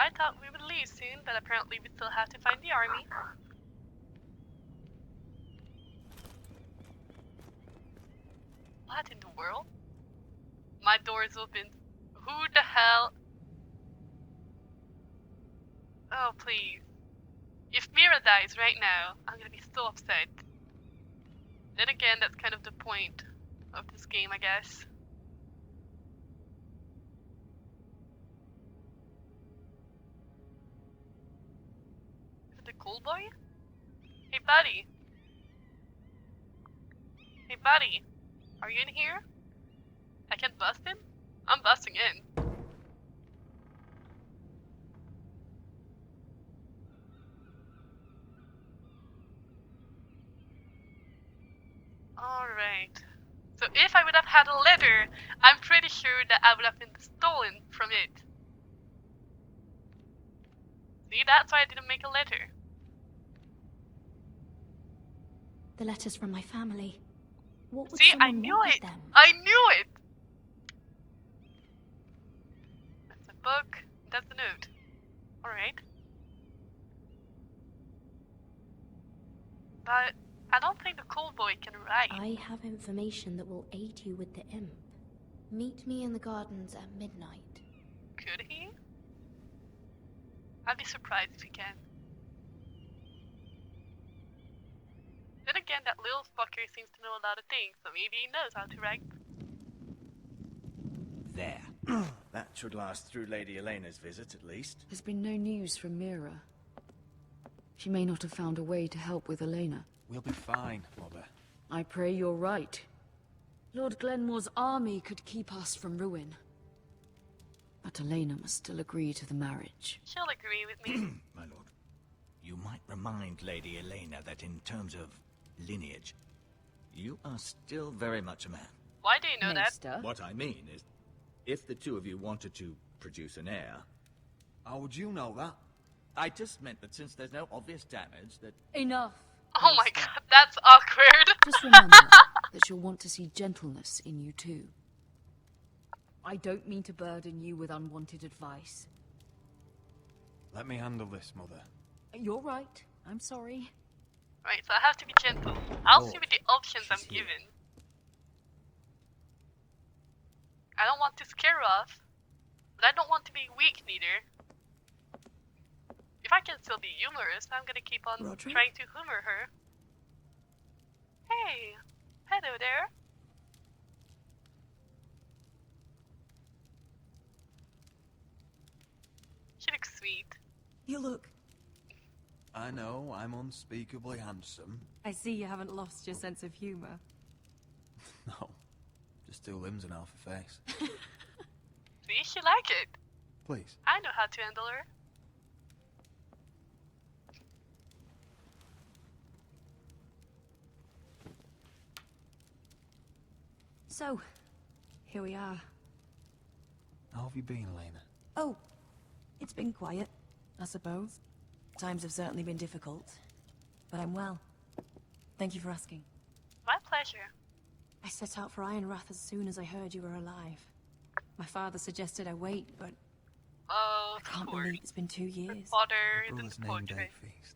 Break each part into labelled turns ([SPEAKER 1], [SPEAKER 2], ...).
[SPEAKER 1] I thought we would leave soon, but apparently we still have to find the army. What in the world? My door is open. Who the hell? Oh, please. If Mira dies right now, I'm gonna be so upset. Then again, that's kind of the point of this game, I guess. Is it the cool boy? Hey, buddy. Hey, buddy. Are you in here? I can bust in? I'm busting in. Alright. So if I would have had a letter, I'm pretty sure that I would have been stolen from it. See, that's why I didn't make a letter.
[SPEAKER 2] The letters from my family. What would
[SPEAKER 1] See, I
[SPEAKER 2] someone
[SPEAKER 1] knew
[SPEAKER 2] want with
[SPEAKER 1] it!
[SPEAKER 2] them?
[SPEAKER 1] I knew it! That's a book. That's a note. Alright. But I don't think the cool boy can write.
[SPEAKER 2] I have information that will aid you with the imp. Meet me in the gardens at midnight.
[SPEAKER 1] Could he? I'd be surprised if he can. Then again, that little fucker seems to know a lot of things, so maybe he knows how to write.
[SPEAKER 3] There. That should last through Lady Elena's visit, at least.
[SPEAKER 4] There's been no news from Mira. She may not have found a way to help with Elena.
[SPEAKER 5] We'll be fine, Mother.
[SPEAKER 4] I pray you're right. Lord Glenmore's army could keep us from ruin. But Elena must still agree to the marriage.
[SPEAKER 1] She'll agree with me.
[SPEAKER 3] My lord, you might remind Lady Elena that in terms of lineage, you are still very much a man.
[SPEAKER 1] Why do you know that?
[SPEAKER 4] Maester?
[SPEAKER 3] What I mean is, if the two of you wanted to produce an heir...
[SPEAKER 5] How would you know that?
[SPEAKER 3] I just meant that since there's no obvious damage, that...
[SPEAKER 4] Enough.
[SPEAKER 1] Oh my god, that's awkward.
[SPEAKER 4] Just remember that she'll want to see gentleness in you too. I don't mean to burden you with unwanted advice.
[SPEAKER 5] Let me handle this, Mother.
[SPEAKER 4] You're right. I'm sorry.
[SPEAKER 1] Right, so I have to be gentle. I'll
[SPEAKER 5] Oh,
[SPEAKER 1] see with the options I'm
[SPEAKER 5] she's here.
[SPEAKER 1] given. I don't want to scare her off, but I don't want to be weak neither. If I can still be humorous, I'm gonna keep on
[SPEAKER 2] Roderick?
[SPEAKER 1] trying to humor her. Hey, hello there. She looks sweet.
[SPEAKER 6] You look.
[SPEAKER 5] I know, I'm unspeakably handsome.
[SPEAKER 6] I see you haven't lost your sense of humor.
[SPEAKER 5] No, just two limbs and half a face.
[SPEAKER 1] See, she like it.
[SPEAKER 5] Please.
[SPEAKER 1] I know how to handle her.
[SPEAKER 6] So, here we are.
[SPEAKER 5] How have you been, Elena?
[SPEAKER 6] Oh, it's been quiet, I suppose. Times have certainly been difficult, but I'm well. Thank you for asking.
[SPEAKER 1] My pleasure.
[SPEAKER 6] I set out for Ironrath as soon as I heard you were alive. My father suggested I wait, but
[SPEAKER 1] Oh,
[SPEAKER 6] I can't
[SPEAKER 1] of course.
[SPEAKER 6] believe it's been 2
[SPEAKER 1] Her
[SPEAKER 6] years.
[SPEAKER 1] father is in
[SPEAKER 5] Brother's
[SPEAKER 1] the
[SPEAKER 5] name day
[SPEAKER 1] portrait.
[SPEAKER 5] feast.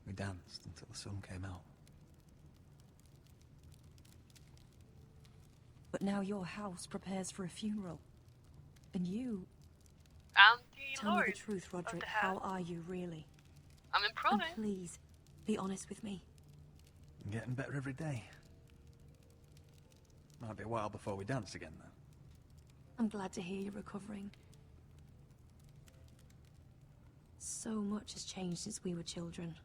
[SPEAKER 5] We danced until the sun came out.
[SPEAKER 6] But now your house prepares for a funeral. And you...
[SPEAKER 1] I'm the
[SPEAKER 6] Tell me
[SPEAKER 1] lord.
[SPEAKER 6] the truth, Roderick.
[SPEAKER 1] the
[SPEAKER 6] How
[SPEAKER 1] house.
[SPEAKER 6] are you really?
[SPEAKER 1] I'm
[SPEAKER 6] And
[SPEAKER 1] improving.
[SPEAKER 6] please, be honest with me.
[SPEAKER 5] I'm getting better every day. Might be a while before we dance again, though.
[SPEAKER 6] I'm glad to hear you're recovering. So much has changed since we were children.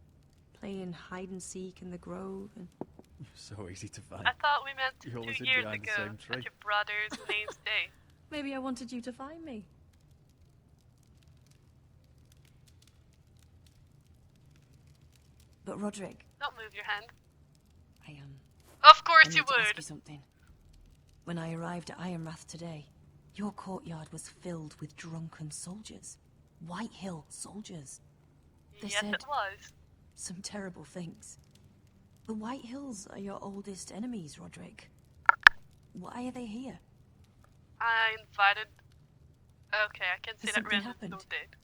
[SPEAKER 6] Playing hide and seek in the grove and...
[SPEAKER 5] You're so easy to find.
[SPEAKER 1] I thought we met
[SPEAKER 5] You're always
[SPEAKER 1] 2
[SPEAKER 5] hid
[SPEAKER 1] years
[SPEAKER 5] behind the
[SPEAKER 1] ago
[SPEAKER 5] same tree.
[SPEAKER 1] at your brother's name's day.
[SPEAKER 6] Maybe I wanted you to find me. But Roderick,
[SPEAKER 1] Don't move your hand.
[SPEAKER 6] I
[SPEAKER 1] Of
[SPEAKER 6] I
[SPEAKER 1] course
[SPEAKER 6] need
[SPEAKER 1] you
[SPEAKER 6] to ask you
[SPEAKER 1] would.
[SPEAKER 6] something. When I arrived at Ironrath today, your courtyard was filled with drunken soldiers. White Hill soldiers. They
[SPEAKER 1] Yes,
[SPEAKER 6] said
[SPEAKER 1] it was.
[SPEAKER 6] some terrible things. The White Hills are your oldest enemies, Roderick. Why are they here?
[SPEAKER 1] I invited Okay, I can see
[SPEAKER 6] Has
[SPEAKER 1] that
[SPEAKER 6] something
[SPEAKER 1] Ren
[SPEAKER 6] happened?
[SPEAKER 1] so dead.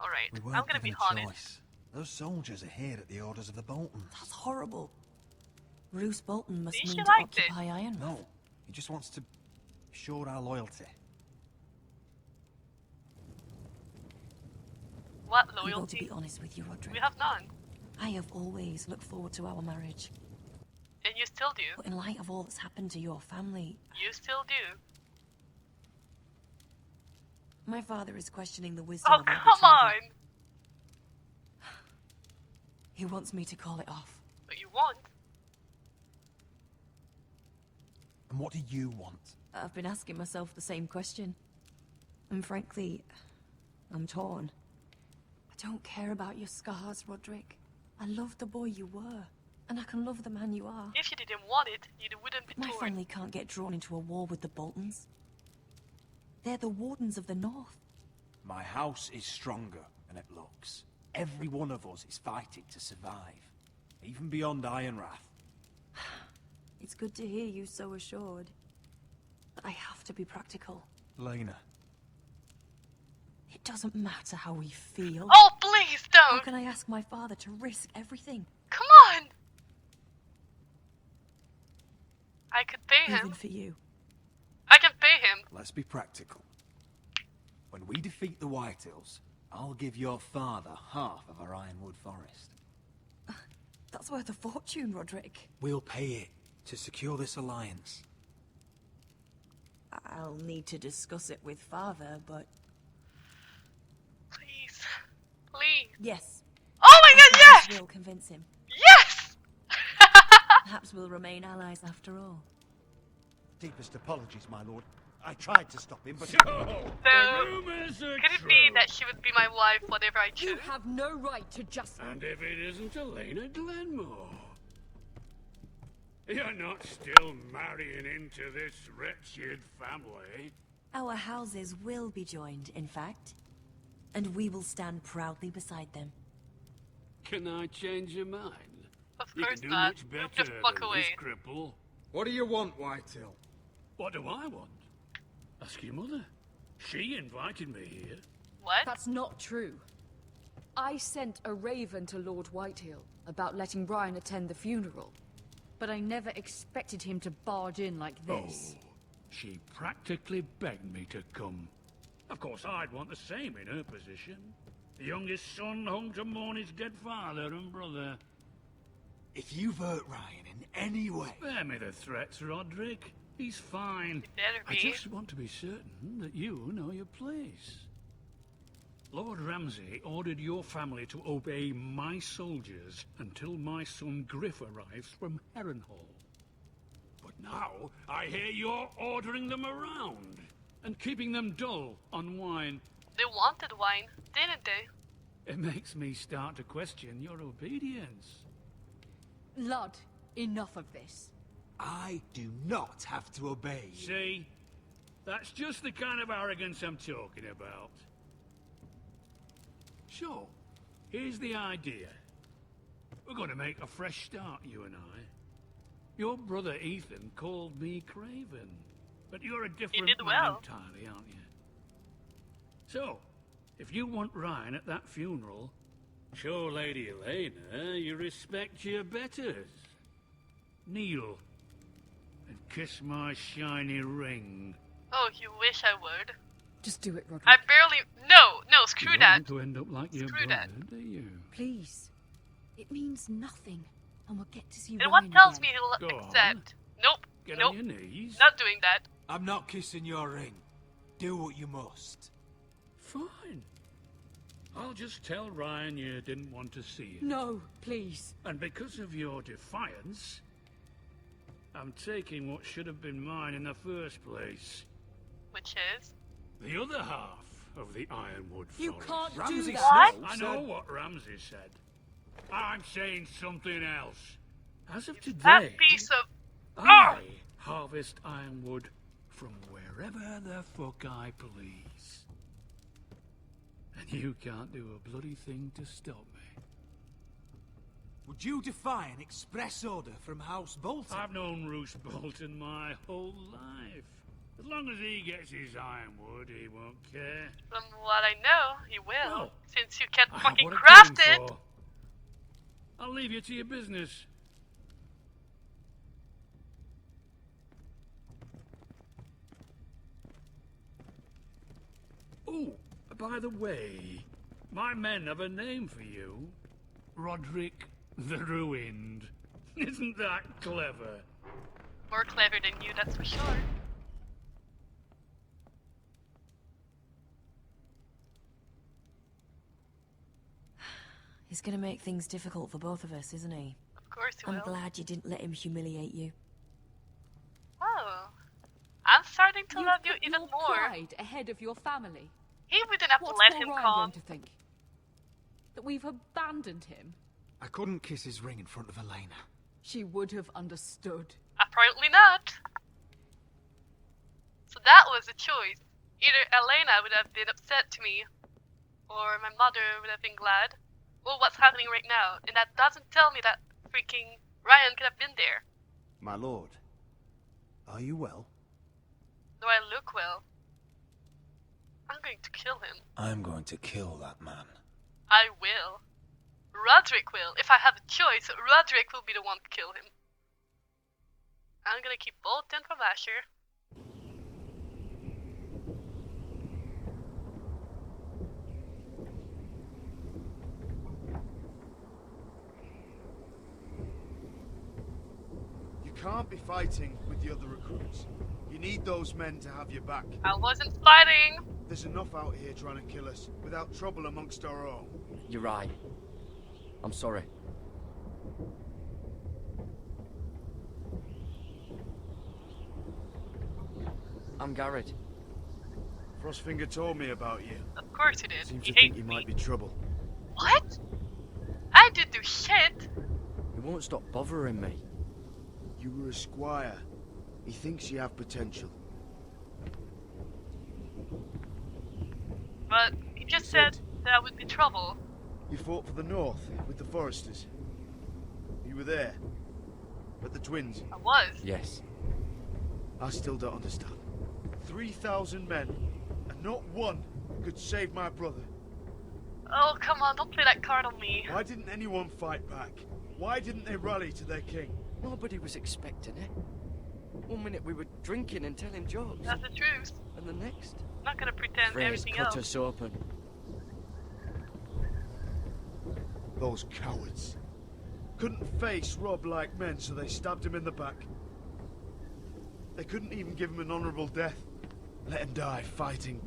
[SPEAKER 1] Alright,
[SPEAKER 7] We
[SPEAKER 1] I'm
[SPEAKER 7] weren't
[SPEAKER 1] gonna be
[SPEAKER 7] given a
[SPEAKER 1] honest.
[SPEAKER 7] choice. Those soldiers are here at the orders of the Boltons.
[SPEAKER 6] That's horrible. Roose Bolton must
[SPEAKER 1] See,
[SPEAKER 6] mean
[SPEAKER 1] she
[SPEAKER 6] to
[SPEAKER 1] liked it.
[SPEAKER 6] occupy Ironrath.
[SPEAKER 7] No, he just wants to assure our loyalty.
[SPEAKER 1] What
[SPEAKER 6] I'm going to
[SPEAKER 1] loyalty?
[SPEAKER 6] be honest with you, Roderick.
[SPEAKER 1] We have none.
[SPEAKER 6] I have always looked forward to our marriage.
[SPEAKER 1] And you still do.
[SPEAKER 6] But in light of all that's happened to your family,
[SPEAKER 1] You still do.
[SPEAKER 6] my father is questioning the wisdom
[SPEAKER 1] Oh,
[SPEAKER 6] of our
[SPEAKER 1] come
[SPEAKER 6] betrothal.
[SPEAKER 1] on!
[SPEAKER 6] He wants me to call it off.
[SPEAKER 1] But you won't.
[SPEAKER 7] And what do you want?
[SPEAKER 6] I've been asking myself the same question. And frankly, I'm torn. I don't care about your scars, Roderick. I love the boy you were. And I can love the man you are.
[SPEAKER 1] If you didn't want it, you wouldn't be
[SPEAKER 6] My
[SPEAKER 1] torn.
[SPEAKER 6] family can't get drawn into a war with the Boltons. They're the Wardens of the North.
[SPEAKER 7] My house is stronger than it looks. Every one of us is fighting to survive. Even beyond Ironrath.
[SPEAKER 6] It's good to hear you so assured. But I have to be practical.
[SPEAKER 7] Lena,
[SPEAKER 6] It doesn't matter how we feel.
[SPEAKER 1] Oh, please
[SPEAKER 6] How
[SPEAKER 1] don't!
[SPEAKER 6] can I ask my father to risk everything?
[SPEAKER 1] Come on! I could pay
[SPEAKER 6] Even
[SPEAKER 1] him.
[SPEAKER 6] for you.
[SPEAKER 1] I can pay him.
[SPEAKER 7] let's be practical. When we defeat the Whitehills, I'll give your father half of our Ironwood Forest.
[SPEAKER 6] That's worth a fortune, Roderick.
[SPEAKER 7] We'll pay it to secure this alliance.
[SPEAKER 6] I'll need to discuss it with father, but
[SPEAKER 1] Please. Please.
[SPEAKER 6] yes.
[SPEAKER 1] Oh my god, yes!
[SPEAKER 6] Will convince him.
[SPEAKER 1] Yes!
[SPEAKER 6] Perhaps we'll remain allies after all.
[SPEAKER 8] Deepest apologies, my lord. I tried to stop him, but...
[SPEAKER 1] So,
[SPEAKER 9] Rumors are
[SPEAKER 1] could it
[SPEAKER 9] true.
[SPEAKER 1] be that she would be my wife whatever I
[SPEAKER 4] You
[SPEAKER 1] choose?
[SPEAKER 4] have no right to just...
[SPEAKER 9] And if it isn't Elena Glenmore? You're not still marrying into this wretched family?
[SPEAKER 6] Our houses will be joined, in fact. And we will stand proudly beside them.
[SPEAKER 9] Can I change your mind?
[SPEAKER 1] Of
[SPEAKER 9] You
[SPEAKER 1] course
[SPEAKER 9] can do
[SPEAKER 1] not.
[SPEAKER 9] much
[SPEAKER 1] You'll
[SPEAKER 9] better
[SPEAKER 1] just fuck
[SPEAKER 9] than
[SPEAKER 1] away.
[SPEAKER 9] this cripple.
[SPEAKER 5] What do you want, Whitehill?
[SPEAKER 9] What do I want? Ask your mother. She invited me here.
[SPEAKER 1] What?
[SPEAKER 4] That's not true. I sent a raven to Lord Whitehill about letting Brian attend the funeral. But I never expected him to barge in like this.
[SPEAKER 9] Oh, she practically begged me to come. Of course, I'd want the same in her position. The youngest son home to mourn his dead father and brother.
[SPEAKER 7] If you've hurt Ryan in any way...
[SPEAKER 9] Spare me the threats, Roderick. He's fine.
[SPEAKER 1] You better
[SPEAKER 9] I
[SPEAKER 1] be.
[SPEAKER 9] just want to be certain that you know your place. Lord Ramsay ordered your family to obey my soldiers until my son Griff arrives from Harrenhal. But now, I hear you're ordering them around and keeping them dull on wine.
[SPEAKER 1] They wanted wine, didn't they?
[SPEAKER 9] It makes me start to question your obedience.
[SPEAKER 4] Lud, enough of this.
[SPEAKER 7] I do not have to obey you.
[SPEAKER 9] See? That's just the kind of arrogance I'm talking about. So, here's the idea. We're going to make a fresh start, you and I. Your brother Ethan called me Craven, but you're a different
[SPEAKER 1] did
[SPEAKER 9] man
[SPEAKER 1] well.
[SPEAKER 9] entirely, aren't you? So, if you want Ryan at that funeral, show Lady Elena you respect your betters. Kneel and kiss my shiny ring.
[SPEAKER 1] Oh, you wish I would.
[SPEAKER 4] Just do it, Roderick.
[SPEAKER 1] I barely. No, screw
[SPEAKER 9] You
[SPEAKER 1] that.
[SPEAKER 9] want to end up like your
[SPEAKER 1] Screw
[SPEAKER 9] brother,
[SPEAKER 1] that.
[SPEAKER 9] do you?
[SPEAKER 4] Please. It means nothing. And we'll get to see
[SPEAKER 1] And
[SPEAKER 4] Ryan
[SPEAKER 1] what tells
[SPEAKER 4] again.
[SPEAKER 1] me he'll
[SPEAKER 9] Go on.
[SPEAKER 1] accept? Nope.
[SPEAKER 9] Get
[SPEAKER 1] Nope.
[SPEAKER 9] on your knees.
[SPEAKER 1] Not doing that.
[SPEAKER 7] I'm not kissing your ring. Do what you must.
[SPEAKER 9] Fine. I'll just tell Ryan you didn't want to see him.
[SPEAKER 4] No, please.
[SPEAKER 9] And because of your defiance, I'm taking what should have been mine in the first place.
[SPEAKER 1] Which is?
[SPEAKER 9] The other half of the Ironwood
[SPEAKER 4] You
[SPEAKER 9] Forest.
[SPEAKER 4] can't
[SPEAKER 7] Ramsay
[SPEAKER 4] do that.
[SPEAKER 1] What?
[SPEAKER 7] Snow
[SPEAKER 9] I know
[SPEAKER 7] said-
[SPEAKER 9] what Ramsay said. I'm saying something else. As of
[SPEAKER 1] That
[SPEAKER 9] today,
[SPEAKER 1] piece of.
[SPEAKER 9] I harvest ironwood from wherever the fuck I please. And you can't do a bloody thing to stop me.
[SPEAKER 7] Would you defy an express order from House Bolton?
[SPEAKER 9] I've known Roose Bolton my whole life. As long as he gets his ironwood, he won't care.
[SPEAKER 1] From what I know, he will.
[SPEAKER 9] Well,
[SPEAKER 1] Since you can't
[SPEAKER 9] I have
[SPEAKER 1] fucking
[SPEAKER 9] what I'm
[SPEAKER 1] craft
[SPEAKER 9] going
[SPEAKER 1] it.
[SPEAKER 9] for. I'll leave you to your business. Oh, by the way, my men have a name for you. Roderick the Ruined. Isn't that clever?
[SPEAKER 1] More clever than you, that's for sure.
[SPEAKER 6] He's gonna make things difficult for both of us, isn't he?
[SPEAKER 1] Of course he
[SPEAKER 6] I'm
[SPEAKER 1] will.
[SPEAKER 6] glad you didn't let him humiliate you.
[SPEAKER 1] Oh. I'm starting to
[SPEAKER 4] You
[SPEAKER 1] love you
[SPEAKER 4] put
[SPEAKER 1] even
[SPEAKER 4] your
[SPEAKER 1] more.
[SPEAKER 4] pride ahead of your family.
[SPEAKER 1] He wouldn't have
[SPEAKER 4] What's
[SPEAKER 1] let
[SPEAKER 4] poor
[SPEAKER 1] him
[SPEAKER 4] Ryan
[SPEAKER 1] come.
[SPEAKER 4] going to think? That we've abandoned him?
[SPEAKER 5] I couldn't kiss his ring in front of Elena.
[SPEAKER 4] She would have understood.
[SPEAKER 1] Apparently not. So that was a choice. Either Elena would have been upset to me, or my mother would have been glad. Well, what's happening right now? And that doesn't tell me that freaking Ryan could have been there.
[SPEAKER 8] My lord, are you well?
[SPEAKER 1] Do I look well? I'm going to kill him.
[SPEAKER 7] I'm going to kill that man.
[SPEAKER 1] I will. Roderick will. If I have a choice, Roderick will be the one to kill him. I'm gonna keep Bolton from Asher.
[SPEAKER 8] You can't be fighting with the other recruits. You need those men to have your back.
[SPEAKER 1] I wasn't fighting.
[SPEAKER 8] There's enough out here trying to kill us without trouble amongst our own.
[SPEAKER 10] You're right. I'm sorry. I'm Garrett.
[SPEAKER 8] Frostfinger told me about you.
[SPEAKER 1] Of course he did.
[SPEAKER 8] Seems
[SPEAKER 1] He
[SPEAKER 8] to think
[SPEAKER 1] hates
[SPEAKER 8] you
[SPEAKER 1] me.
[SPEAKER 8] might be trouble.
[SPEAKER 1] What? I didn't do shit.
[SPEAKER 10] He won't stop bothering me.
[SPEAKER 8] You were a squire. He thinks you have potential.
[SPEAKER 1] But he just said there would be trouble.
[SPEAKER 8] You fought for the North with the Forresters. You were there. But the twins.
[SPEAKER 1] I was.
[SPEAKER 10] Yes.
[SPEAKER 8] I still don't understand. 3,000 men, and not one could save my brother.
[SPEAKER 1] Oh, come on, don't play that card on me.
[SPEAKER 8] Why didn't anyone fight back? Why didn't they rally to their king?
[SPEAKER 10] Nobody was expecting it. One minute we were drinking and telling jokes.
[SPEAKER 1] That's the truth.
[SPEAKER 10] And the next,
[SPEAKER 1] I'm not gonna pretend
[SPEAKER 10] Frey's
[SPEAKER 1] everything
[SPEAKER 10] cut
[SPEAKER 1] else.
[SPEAKER 10] us open.
[SPEAKER 8] Those cowards. Couldn't face Rob like men, so they stabbed him in the back. They couldn't even give him an honorable death. Let him die fighting.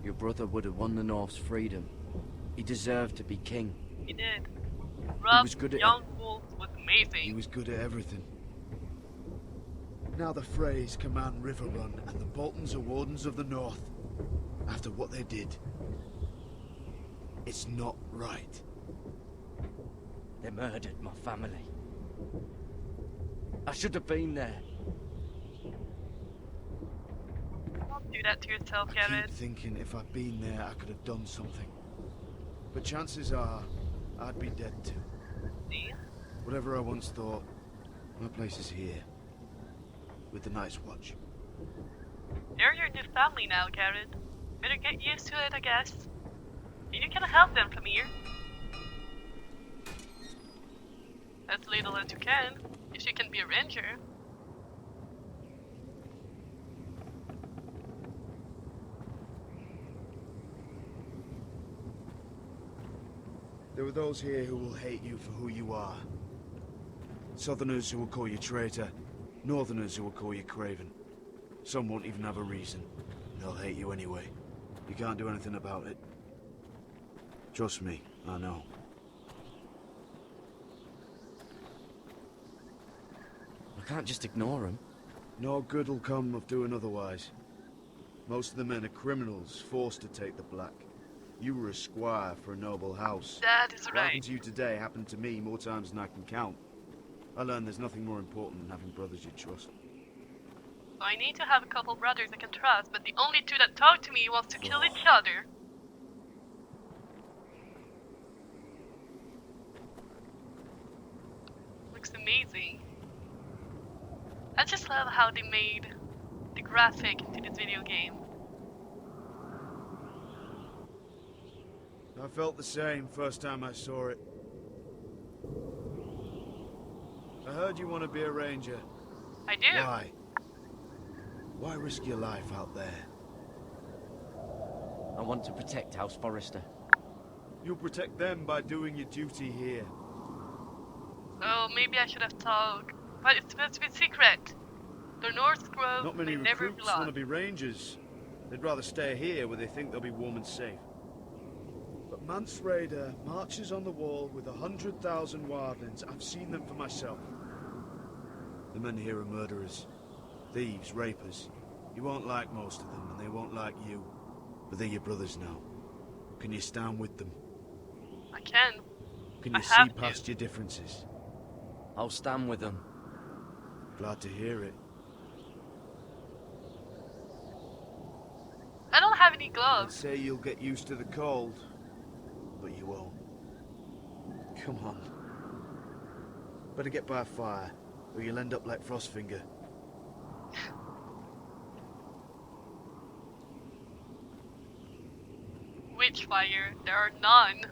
[SPEAKER 10] Your brother would have won the North's freedom. He deserved to be king.
[SPEAKER 1] He did. Rob,
[SPEAKER 10] was good at
[SPEAKER 1] Young Wolf was
[SPEAKER 8] He
[SPEAKER 1] amazing.
[SPEAKER 8] was good at everything. Now the Freys command Riverrun, and the Boltons are Wardens of the North. After what they did. It's not right.
[SPEAKER 10] They murdered my family. I should have been there.
[SPEAKER 1] Don't do that to yourself,
[SPEAKER 8] I
[SPEAKER 1] Garrett.
[SPEAKER 8] keep thinking if I'd been there, I could have done something. But chances are, I'd be dead too.
[SPEAKER 1] See?
[SPEAKER 8] Whatever I once thought, my place is here. With the Night's Watch.
[SPEAKER 1] They're your new family now, Garrett. Better get used to it, I guess. You can help them from here. As little as you can, if you can be a ranger.
[SPEAKER 8] There are those here who will hate you for who you are. Southerners who will call you traitor. Northerners who will call you craven. Some won't even have a reason. They'll hate you anyway. You can't do anything about it. Trust me, I know.
[SPEAKER 10] I can't just ignore him.
[SPEAKER 8] No good will come of doing otherwise. Most of the men are criminals, forced to take the black. You were a squire for a noble house.
[SPEAKER 1] That is
[SPEAKER 8] What
[SPEAKER 1] right.
[SPEAKER 8] happened to you today happened to me more times than I can count. I learned there's nothing more important than having brothers you trust.
[SPEAKER 1] So I need to have a couple brothers I can trust, but the only two that talk to me wants to kill each other. Looks amazing. I just love how they made the graphic into this video game.
[SPEAKER 8] I felt the same first time I saw it. I heard you want to be a ranger.
[SPEAKER 1] I do.
[SPEAKER 8] Why? Why risk your life out there?
[SPEAKER 10] I want to protect House Forrester.
[SPEAKER 8] You'll protect them by doing your duty here.
[SPEAKER 1] Oh, maybe I should have told. But it's supposed to be secret. The North Grove
[SPEAKER 8] Not many
[SPEAKER 1] may never
[SPEAKER 8] recruits want to
[SPEAKER 1] belong.
[SPEAKER 8] be rangers. They'd rather stay here where they think they'll be warm and safe. But Mance Raider marches on the wall with 100,000 wildlings. I've seen them for myself. The men here are murderers. Thieves, rapers. You won't like most of them, and they won't like you. But they're your brothers now. Can you stand with them?
[SPEAKER 1] I can.
[SPEAKER 8] Can
[SPEAKER 1] I
[SPEAKER 8] you
[SPEAKER 1] have
[SPEAKER 8] see
[SPEAKER 1] to.
[SPEAKER 8] past your differences?
[SPEAKER 10] I'll stand with them.
[SPEAKER 8] Glad to hear it.
[SPEAKER 1] I don't have any
[SPEAKER 8] I'd
[SPEAKER 1] gloves.
[SPEAKER 8] say you'll get used to the cold, but you won't. Come on. Better get by a fire, or you'll end up like Frostfinger.
[SPEAKER 1] Which fire? There are none.